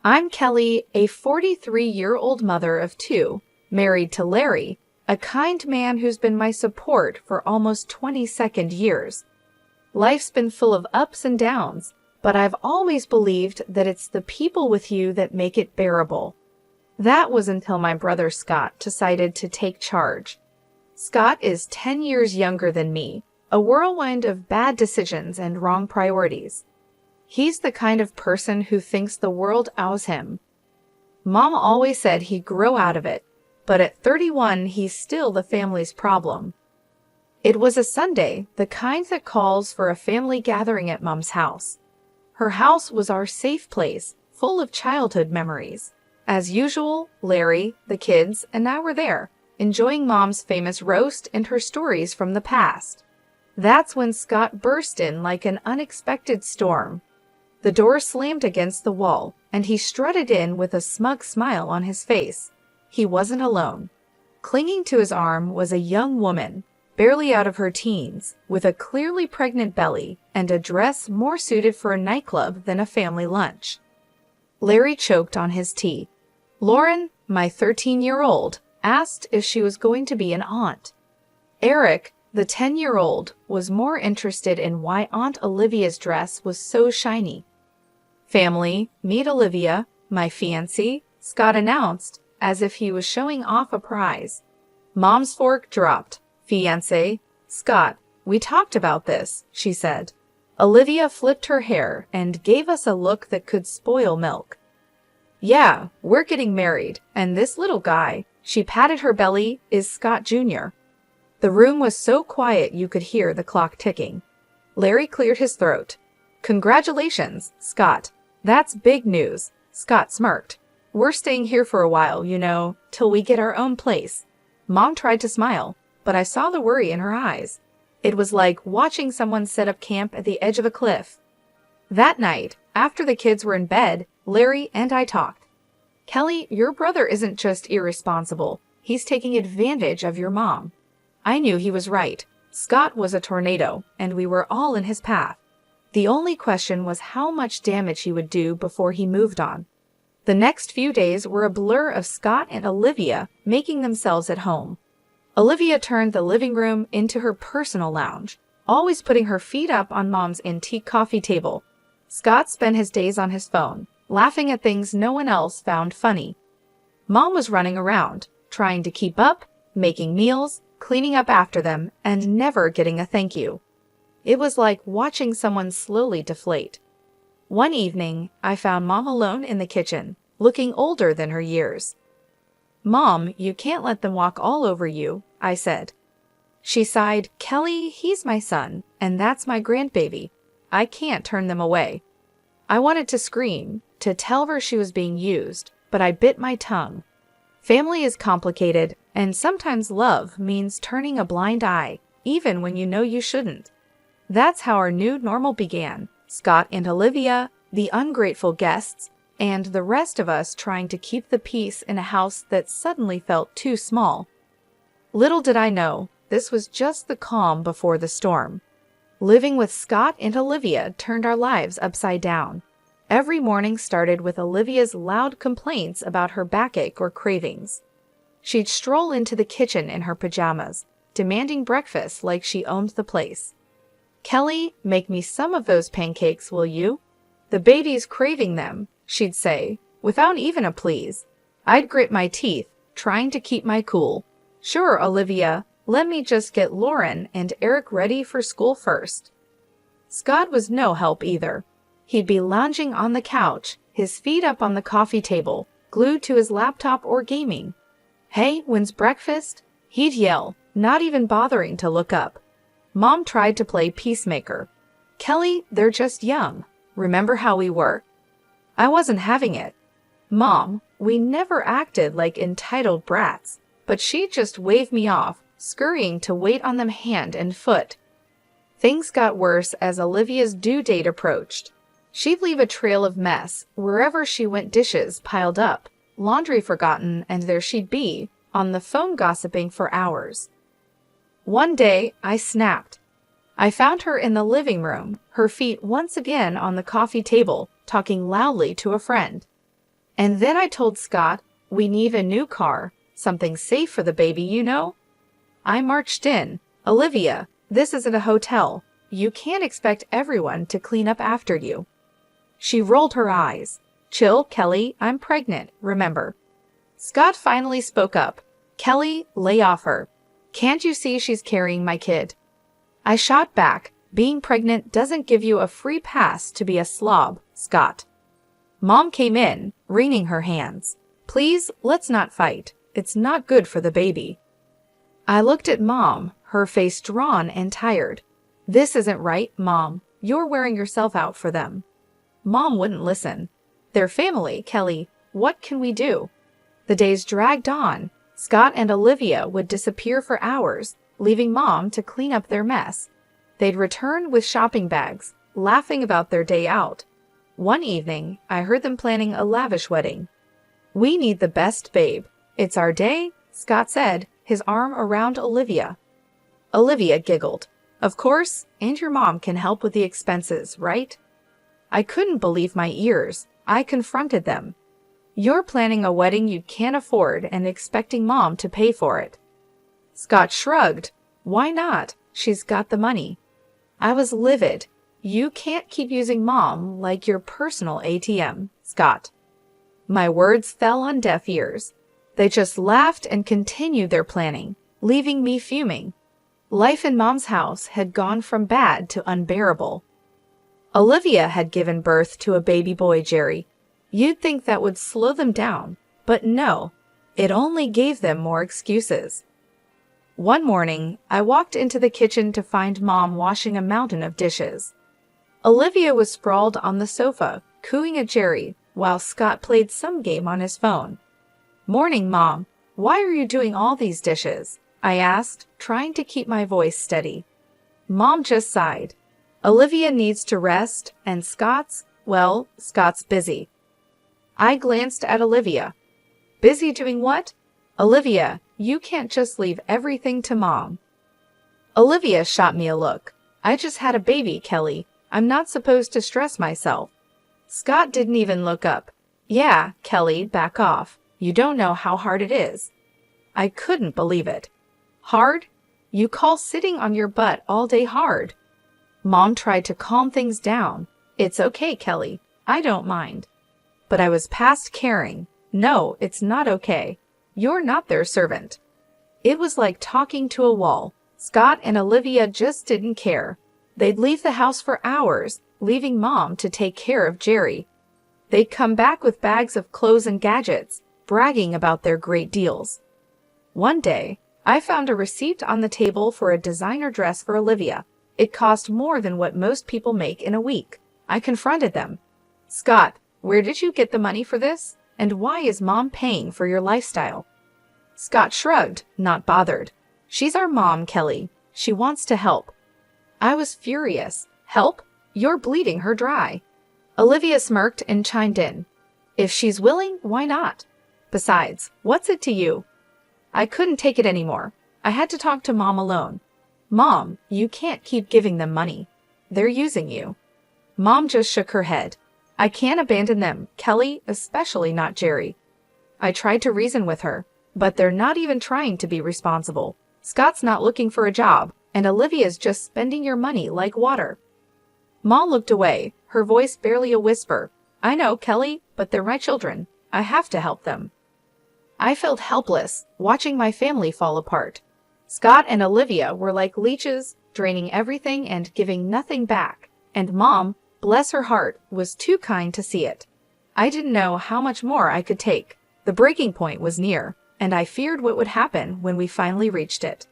I'm Kelly, a 43-year-old mother of two, married to Larry, a kind man who's been my support for almost 22nd years. Life's been full of ups and downs, but I've always believed that it's the people with you that make it bearable. That was until my brother Scott decided to take charge. Scott is 10 years younger than me, a whirlwind of bad decisions and wrong priorities. He's the kind of person who thinks the world owes him. Mom always said he'd grow out of it, but at 31 he's still the family's problem. It was a Sunday, the kind that calls for a family gathering at Mom's house. Her house was our safe place, full of childhood memories. As usual, Larry, the kids, and I were there, enjoying Mom's famous roast and her stories from the past. That's when Scott burst in like an unexpected storm. The door slammed against the wall, and he strutted in with a smug smile on his face. He wasn't alone. Clinging to his arm was a young woman, barely out of her teens, with a clearly pregnant belly and a dress more suited for a nightclub than a family lunch. Larry choked on his tea. Lauren, my 13-year-old, asked if she was going to be an aunt. Eric, the 10-year-old, was more interested in why Aunt Olivia's dress was so shiny. Family, meet Olivia, my fiancée, Scott announced, as if he was showing off a prize. Mom's fork dropped. Fiancé, Scott, we talked about this, she said. Olivia flipped her hair and gave us a look that could spoil milk. Yeah, we're getting married, and this little guy, she patted her belly, is Scott Jr. The room was so quiet you could hear the clock ticking. Larry cleared his throat. Congratulations, Scott. That's big news, Scott smirked. We're staying here for a while, till we get our own place. Mom tried to smile, but I saw the worry in her eyes. It was like watching someone set up camp at the edge of a cliff. That night, after the kids were in bed, Larry and I talked. Kelly, your brother isn't just irresponsible. He's taking advantage of your mom. I knew he was right. Scott was a tornado, and we were all in his path. The only question was how much damage he would do before he moved on. The next few days were a blur of Scott and Olivia making themselves at home. Olivia turned the living room into her personal lounge, always putting her feet up on Mom's antique coffee table. Scott spent his days on his phone, laughing at things no one else found funny. Mom was running around, trying to keep up, making meals, cleaning up after them, and never getting a thank you. It was like watching someone slowly deflate. One evening, I found Mom alone in the kitchen, looking older than her years. Mom, you can't let them walk all over you, I said. She sighed, Kelly, he's my son, and that's my grandbaby. I can't turn them away. I wanted to scream, to tell her she was being used, but I bit my tongue. Family is complicated, and sometimes love means turning a blind eye, even when you know you shouldn't. That's how our new normal began. Scott and Olivia, the ungrateful guests, and the rest of us trying to keep the peace in a house that suddenly felt too small. Little did I know, this was just the calm before the storm. Living with Scott and Olivia turned our lives upside down. Every morning started with Olivia's loud complaints about her backache or cravings. She'd stroll into the kitchen in her pajamas, demanding breakfast like she owned the place. Kelly, make me some of those pancakes, will you? The baby's craving them, she'd say, without even a please. I'd grit my teeth, trying to keep my cool. Sure, Olivia, let me just get Lauren and Eric ready for school first. Scott was no help either. He'd be lounging on the couch, his feet up on the coffee table, glued to his laptop or gaming. Hey, when's breakfast? He'd yell, not even bothering to look up. Mom tried to play peacemaker. Kelly, they're just young. Remember how we were? I wasn't having it. Mom, we never acted like entitled brats, but she'd just wave me off, scurrying to wait on them hand and foot. Things got worse as Olivia's due date approached. She'd leave a trail of mess wherever she went, dishes piled up, laundry forgotten, and there she'd be, on the phone gossiping for hours. One day, I snapped. I found her in the living room, her feet once again on the coffee table, talking loudly to a friend. And then I told Scott, we need a new car, something safe for the baby, you know? I marched in. Olivia, this isn't a hotel. You can't expect everyone to clean up after you. She rolled her eyes. Chill, Kelly, I'm pregnant, remember. Scott finally spoke up. Kelly, lay off her. Can't you see she's carrying my kid? I shot back. Being pregnant doesn't give you a free pass to be a slob, Scott. Mom came in, wringing her hands. Please, let's not fight. It's not good for the baby. I looked at Mom, her face drawn and tired. This isn't right, Mom. You're wearing yourself out for them. Mom wouldn't listen. Their family, Kelly. What can we do? The days dragged on. Scott and Olivia would disappear for hours, leaving Mom to clean up their mess. They'd return with shopping bags, laughing about their day out. One evening, I heard them planning a lavish wedding. We need the best, babe. It's our day, Scott said, his arm around Olivia. Olivia giggled. Of course, and your mom can help with the expenses, right? I couldn't believe my ears. I confronted them. You're planning a wedding you can't afford and expecting Mom to pay for it. Scott shrugged. Why not? She's got the money. I was livid. You can't keep using Mom like your personal ATM, Scott. My words fell on deaf ears. They just laughed and continued their planning, leaving me fuming. Life in Mom's house had gone from bad to unbearable. Olivia had given birth to a baby boy, Jerry. You'd think that would slow them down, but no, it only gave them more excuses. One morning, I walked into the kitchen to find Mom washing a mountain of dishes. Olivia was sprawled on the sofa, cooing at Jerry, while Scott played some game on his phone. Morning, Mom. Why are you doing all these dishes? I asked, trying to keep my voice steady. Mom just sighed. Olivia needs to rest, and Scott's busy. I glanced at Olivia. Busy doing what? Olivia, you can't just leave everything to Mom. Olivia shot me a look. I just had a baby, Kelly. I'm not supposed to stress myself. Scott didn't even look up. Yeah, Kelly, back off. You don't know how hard it is. I couldn't believe it. Hard? You call sitting on your butt all day hard? Mom tried to calm things down. It's okay, Kelly. I don't mind. But I was past caring. No, it's not okay. You're not their servant. It was like talking to a wall. Scott and Olivia just didn't care. They'd leave the house for hours, leaving Mom to take care of Jerry. They'd come back with bags of clothes and gadgets, bragging about their great deals. One day, I found a receipt on the table for a designer dress for Olivia. It cost more than what most people make in a week. I confronted them. Scott, where did you get the money for this? And why is Mom paying for your lifestyle? Scott shrugged, not bothered. She's our mom, Kelly. She wants to help. I was furious. Help? You're bleeding her dry. Olivia smirked and chimed in. If she's willing, why not? Besides, what's it to you? I couldn't take it anymore. I had to talk to Mom alone. Mom, you can't keep giving them money. They're using you. Mom just shook her head. I can't abandon them, Kelly, especially not Jerry. I tried to reason with her, but they're not even trying to be responsible. Scott's not looking for a job, and Olivia's just spending your money like water. Mom looked away, her voice barely a whisper. I know, Kelly, but they're my children. I have to help them. I felt helpless, watching my family fall apart. Scott and Olivia were like leeches, draining everything and giving nothing back, and Mom, bless her heart, was too kind to see it. I didn't know how much more I could take. The breaking point was near, and I feared what would happen when we finally reached it.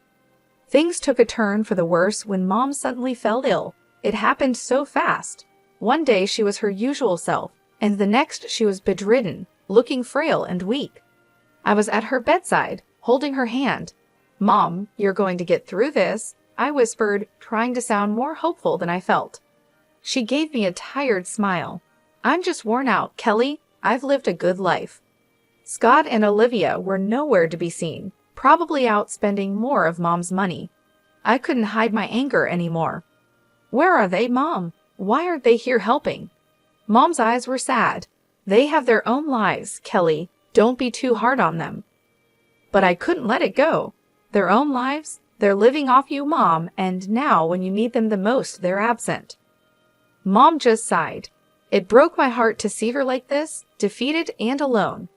Things took a turn for the worse when Mom suddenly fell ill. It happened so fast. One day she was her usual self, and the next she was bedridden, looking frail and weak. I was at her bedside, holding her hand. Mom, you're going to get through this, I whispered, trying to sound more hopeful than I felt. She gave me a tired smile. I'm just worn out, Kelly. I've lived a good life. Scott and Olivia were nowhere to be seen, probably out spending more of Mom's money. I couldn't hide my anger anymore. Where are they, Mom? Why aren't they here helping? Mom's eyes were sad. They have their own lives, Kelly. Don't be too hard on them. But I couldn't let it go. Their own lives? They're living off you, Mom, and now when you need them the most, they're absent. Mom just sighed. It broke my heart to see her like this, defeated and alone.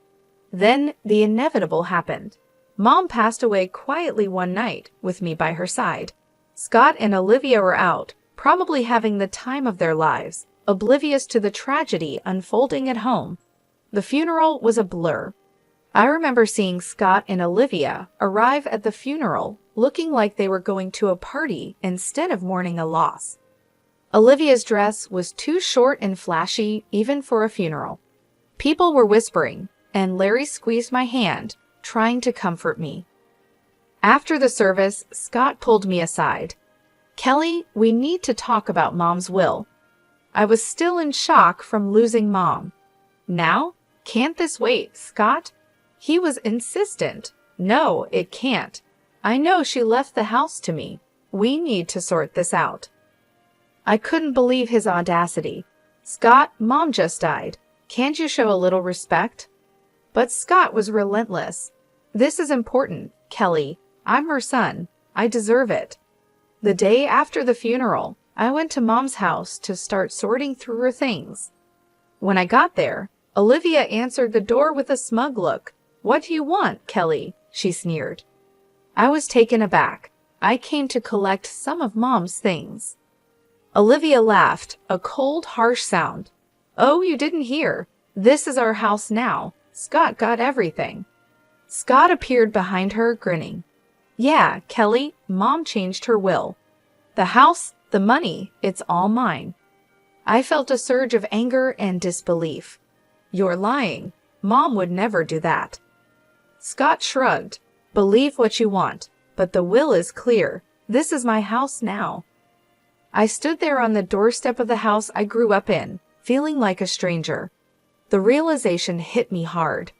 Then the inevitable happened. Mom passed away quietly one night, with me by her side. Scott and Olivia were out, probably having the time of their lives, oblivious to the tragedy unfolding at home. The funeral was a blur. I remember seeing Scott and Olivia arrive at the funeral, looking like they were going to a party instead of mourning a loss. Olivia's dress was too short and flashy even for a funeral. People were whispering, and Larry squeezed my hand, trying to comfort me. After the service, Scott pulled me aside. Kelly, we need to talk about Mom's will. I was still in shock from losing Mom. Now? Can't this wait, Scott? He was insistent. No, it can't. I know she left the house to me. We need to sort this out. I couldn't believe his audacity. Scott, Mom just died. Can't you show a little respect? But Scott was relentless. This is important, Kelly. I'm her son. I deserve it. The day after the funeral, I went to Mom's house to start sorting through her things. When I got there, Olivia answered the door with a smug look. What do you want, Kelly? She sneered. I was taken aback. I came to collect some of Mom's things. Olivia laughed, a cold, harsh sound. Oh, you didn't hear. This is our house now. Scott got everything. Scott appeared behind her, grinning. Yeah, Kelly, Mom changed her will. The house, the money, it's all mine. I felt a surge of anger and disbelief. You're lying. Mom would never do that. Scott shrugged. Believe what you want, but the will is clear. This is my house now. I stood there on the doorstep of the house I grew up in, feeling like a stranger. The realization hit me hard.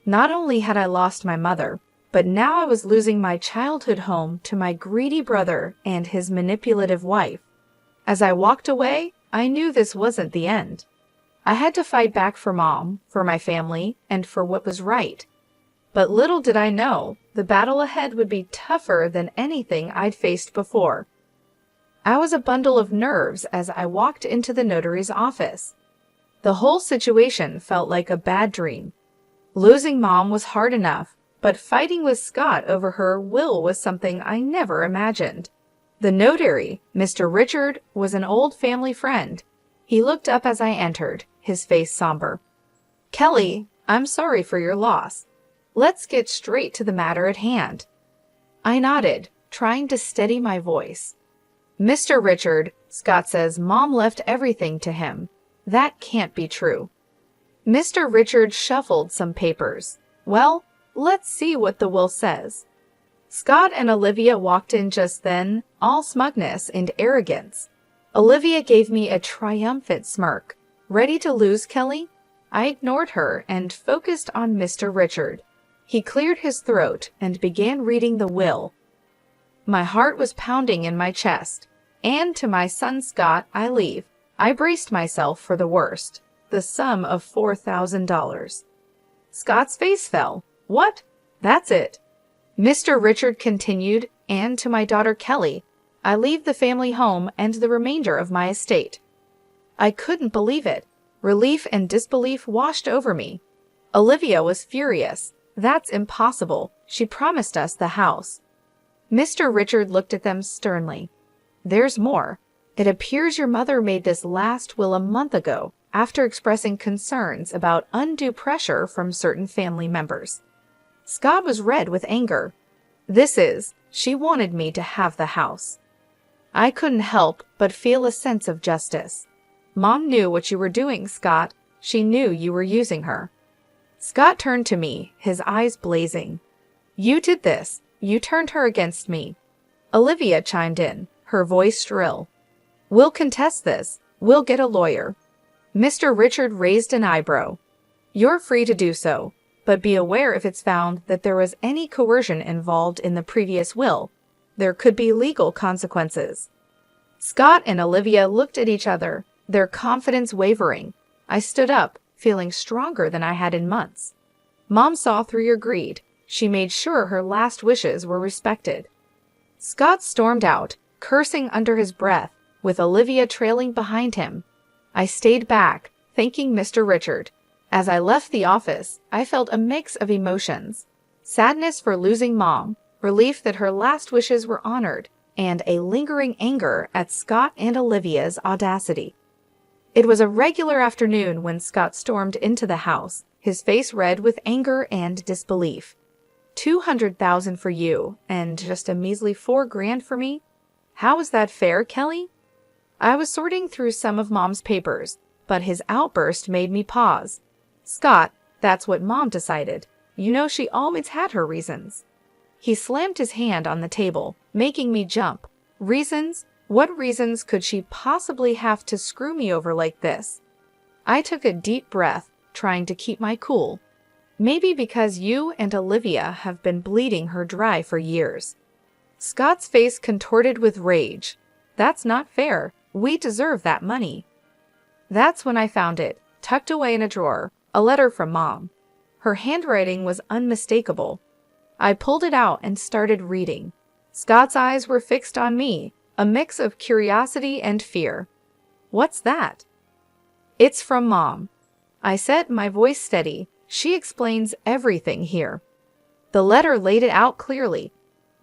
Not only had I lost my mother, but now I was losing my childhood home to my greedy brother and his manipulative wife. As I walked away, I knew this wasn't the end. I had to fight back for Mom, for my family, and for what was right. But little did I know, the battle ahead would be tougher than anything I'd faced before. I was a bundle of nerves as I walked into the notary's office. The whole situation felt like a bad dream. Losing Mom was hard enough, but fighting with Scott over her will was something I never imagined. The notary, Mr. Richard, was an old family friend. He looked up as I entered, his face somber. Kelly, I'm sorry for your loss. Let's get straight to the matter at hand. I nodded, trying to steady my voice. Mr. Richard, Scott says Mom left everything to him. That can't be true. Mr. Richard shuffled some papers. Well, let's see what the will says. Scott and Olivia walked in just then, all smugness and arrogance. Olivia gave me a triumphant smirk. Ready to lose, Kelly? I ignored her and focused on Mr. Richard. He cleared his throat and began reading the will. My heart was pounding in my chest. And to my son Scott, I leave. I braced myself for the worst. The sum of $4,000. Scott's face fell. What? That's it. Mr. Richard continued, and to my daughter Kelly, I leave the family home and the remainder of my estate. I couldn't believe it. Relief and disbelief washed over me. Olivia was furious. That's impossible. She promised us the house. Mr. Richard looked at them sternly. There's more. It appears your mother made this last will a month ago, after expressing concerns about undue pressure from certain family members. Scott was red with anger. She wanted me to have the house. I couldn't help but feel a sense of justice. Mom knew what you were doing, Scott. She knew you were using her. Scott turned to me, his eyes blazing. You did this. You turned her against me. Olivia chimed in, her voice shrill. We'll contest this. We'll get a lawyer. Mr. Richard raised an eyebrow. You're free to do so, but be aware if it's found that there was any coercion involved in the previous will. There could be legal consequences. Scott and Olivia looked at each other, their confidence wavering. I stood up. feeling stronger than I had in months. Mom saw through your greed. She made sure her last wishes were respected. Scott stormed out, cursing under his breath, with Olivia trailing behind him. I stayed back, thanking Mr. Richard. As I left the office, I felt a mix of emotions. Sadness for losing Mom, relief that her last wishes were honored, and a lingering anger at Scott and Olivia's audacity. It was a regular afternoon when Scott stormed into the house, his face red with anger and disbelief. $200,000 for you, and just a measly $4,000 for me? How is that fair, Kelly? I was sorting through some of Mom's papers, but his outburst made me pause. Scott, that's what Mom decided. You know she always had her reasons. He slammed his hand on the table, making me jump. Reasons? What reasons could she possibly have to screw me over like this? I took a deep breath, trying to keep my cool. Maybe because you and Olivia have been bleeding her dry for years. Scott's face contorted with rage. That's not fair. We deserve that money. That's when I found it, tucked away in a drawer, a letter from Mom. Her handwriting was unmistakable. I pulled it out and started reading. Scott's eyes were fixed on me, a mix of curiosity and fear. What's that? It's from Mom. I said, my voice steady. She explains everything here. The letter laid it out clearly.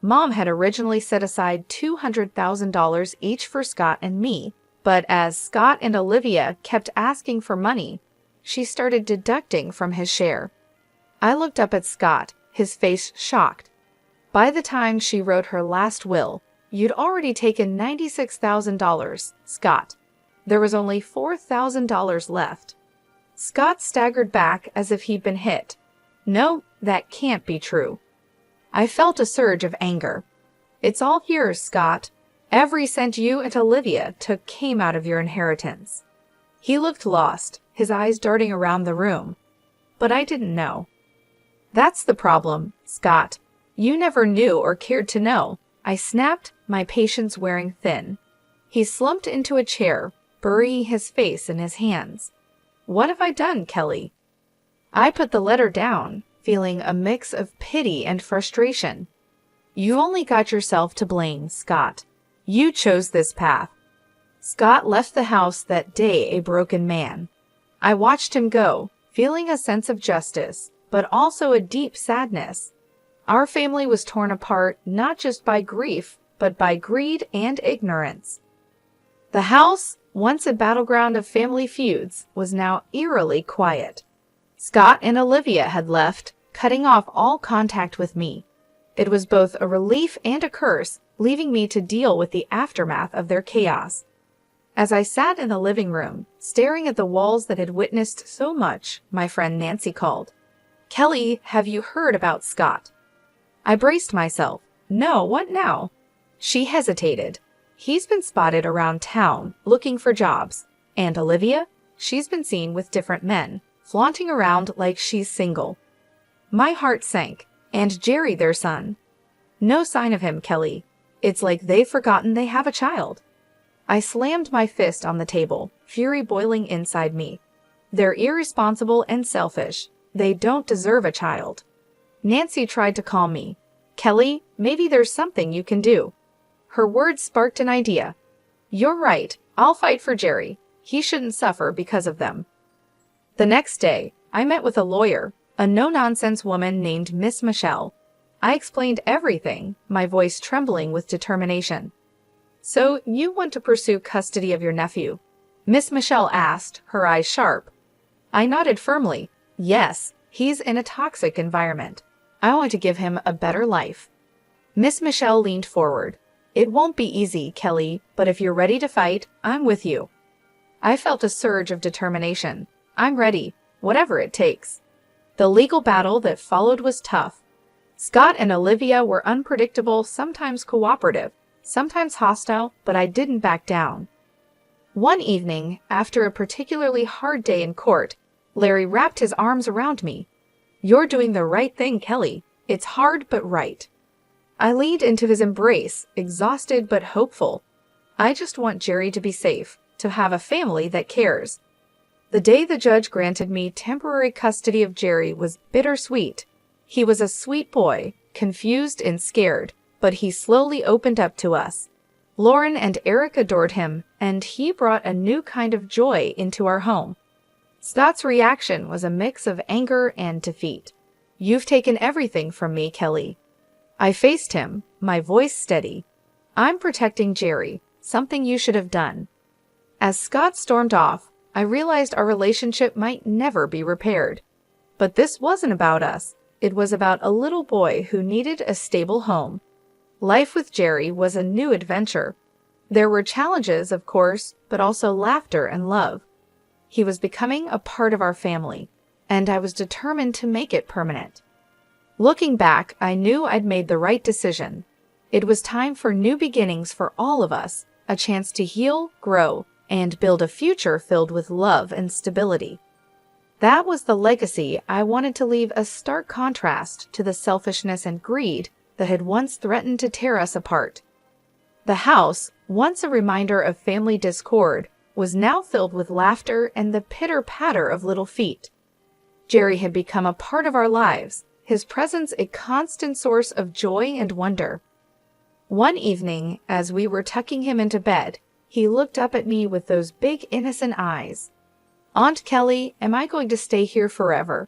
Mom had originally set aside $200,000 each for Scott and me, but as Scott and Olivia kept asking for money, she started deducting from his share. I looked up at Scott, his face shocked. By the time she wrote her last will, you'd already taken $96,000, Scott. There was only $4,000 left. Scott staggered back as if he'd been hit. No, that can't be true. I felt a surge of anger. It's all yours, Scott. Every cent you and Olivia took came out of your inheritance. He looked lost, his eyes darting around the room. But I didn't know. That's the problem, Scott. You never knew or cared to know. I snapped, my patience wearing thin. He slumped into a chair, burying his face in his hands. What have I done, Kelly? I put the letter down, feeling a mix of pity and frustration. You only got yourself to blame, Scott. You chose this path. Scott left the house that day a broken man. I watched him go, feeling a sense of justice, but also a deep sadness. Our family was torn apart not just by grief, but by greed and ignorance. The house, once a battleground of family feuds, was now eerily quiet. Scott and Olivia had left, cutting off all contact with me. It was both a relief and a curse, leaving me to deal with the aftermath of their chaos. As I sat in the living room, staring at the walls that had witnessed so much, my friend Nancy called. Kelly, have you heard about Scott? I braced myself. No, what now? She hesitated. He's been spotted around town, looking for jobs. And Olivia? She's been seen with different men, flaunting around like she's single. My heart sank. And Jerry, their son. No sign of him, Kelly. It's like they've forgotten they have a child. I slammed my fist on the table, fury boiling inside me. They're irresponsible and selfish. They don't deserve a child. Nancy tried to calm me. Kelly, maybe there's something you can do. Her words sparked an idea. You're right. I'll fight for Jerry. He shouldn't suffer because of them. The next day, I met with a lawyer, a no-nonsense woman named Miss Michelle. I explained everything, my voice trembling with determination. So, you want to pursue custody of your nephew? Miss Michelle asked, her eyes sharp. I nodded firmly. Yes, he's in a toxic environment. I want to give him a better life. Miss Michelle leaned forward. It won't be easy, Kelly, but if you're ready to fight, I'm with you. I felt a surge of determination. I'm ready, whatever it takes. The legal battle that followed was tough. Scott and Olivia were unpredictable, sometimes cooperative, sometimes hostile, but I didn't back down. One evening, after a particularly hard day in court, Larry wrapped his arms around me. You're doing the right thing, Kelly. It's hard but right. I leaned into his embrace, exhausted but hopeful. I just want Jerry to be safe, to have a family that cares. The day the judge granted me temporary custody of Jerry was bittersweet. He was a sweet boy, confused and scared, but he slowly opened up to us. Lauren and Eric adored him, and he brought a new kind of joy into our home. Scott's reaction was a mix of anger and defeat. "You've taken everything from me, Kelly." I faced him, my voice steady. "I'm protecting Jerry, something you should have done." As Scott stormed off, I realized our relationship might never be repaired. But this wasn't about us. It was about a little boy who needed a stable home. Life with Jerry was a new adventure. There were challenges, of course, but also laughter and love. He was becoming a part of our family, and I was determined to make it permanent. Looking back, I knew I'd made the right decision. It was time for new beginnings for all of us, a chance to heal, grow, and build a future filled with love and stability. That was the legacy I wanted to leave, a stark contrast to the selfishness and greed that had once threatened to tear us apart. The house, once a reminder of family discord, was now filled with laughter and the pitter-patter of little feet. Jerry had become a part of our lives, his presence a constant source of joy and wonder. One evening, as we were tucking him into bed, he looked up at me with those big innocent eyes. "Aunt Kelly, am I going to stay here forever?"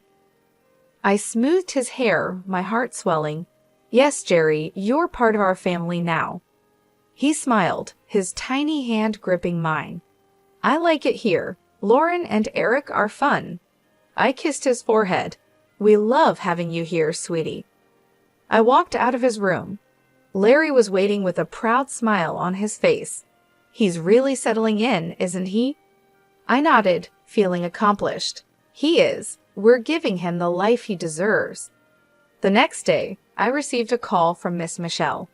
I smoothed his hair, my heart swelling. "Yes, Jerry, you're part of our family now." He smiled, his tiny hand gripping mine. "I like it here. Lauren and Eric are fun." I kissed his forehead. "We love having you here, sweetie." I walked out of his room. Larry was waiting with a proud smile on his face. "He's really settling in, isn't he?" I nodded, feeling accomplished. "He is. We're giving him the life he deserves." The next day, I received a call from Miss Michelle.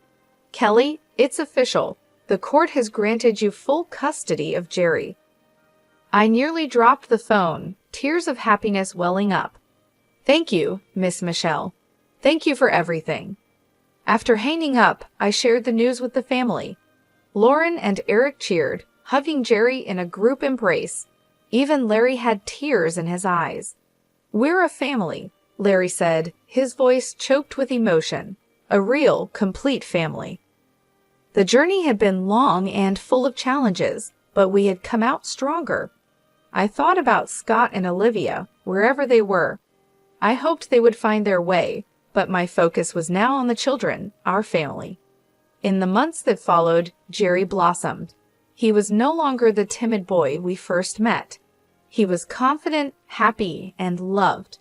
"Kelly, it's official. The court has granted you full custody of Jerry." I nearly dropped the phone, tears of happiness welling up. "Thank you, Miss Michelle. Thank you for everything." After hanging up, I shared the news with the family. Lauren and Eric cheered, hugging Jerry in a group embrace. Even Larry had tears in his eyes. "We're a family," Larry said, his voice choked with emotion. "A real, complete family." The journey had been long and full of challenges, but we had come out stronger. I thought about Scott and Olivia, wherever they were. I hoped they would find their way, but my focus was now on the children, our family. In the months that followed, Jerry blossomed. He was no longer the timid boy we first met. He was confident, happy, and loved.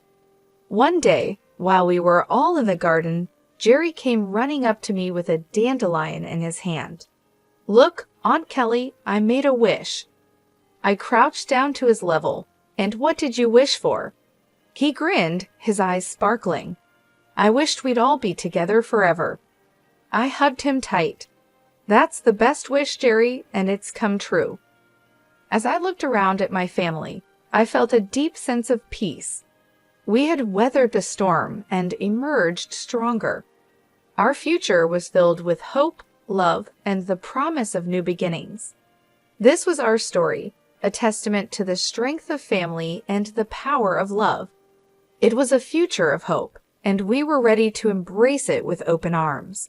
One day, while we were all in the garden, Jerry came running up to me with a dandelion in his hand. "Look, Aunt Kelly, I made a wish." I crouched down to his level. "And what did you wish for?" He grinned, his eyes sparkling. "I wished we'd all be together forever." I hugged him tight. "That's the best wish, Jerry, and it's come true." As I looked around at my family, I felt a deep sense of peace. We had weathered the storm and emerged stronger. Our future was filled with hope, love, and the promise of new beginnings. This was our story, a testament to the strength of family and the power of love. It was a future of hope, and we were ready to embrace it with open arms.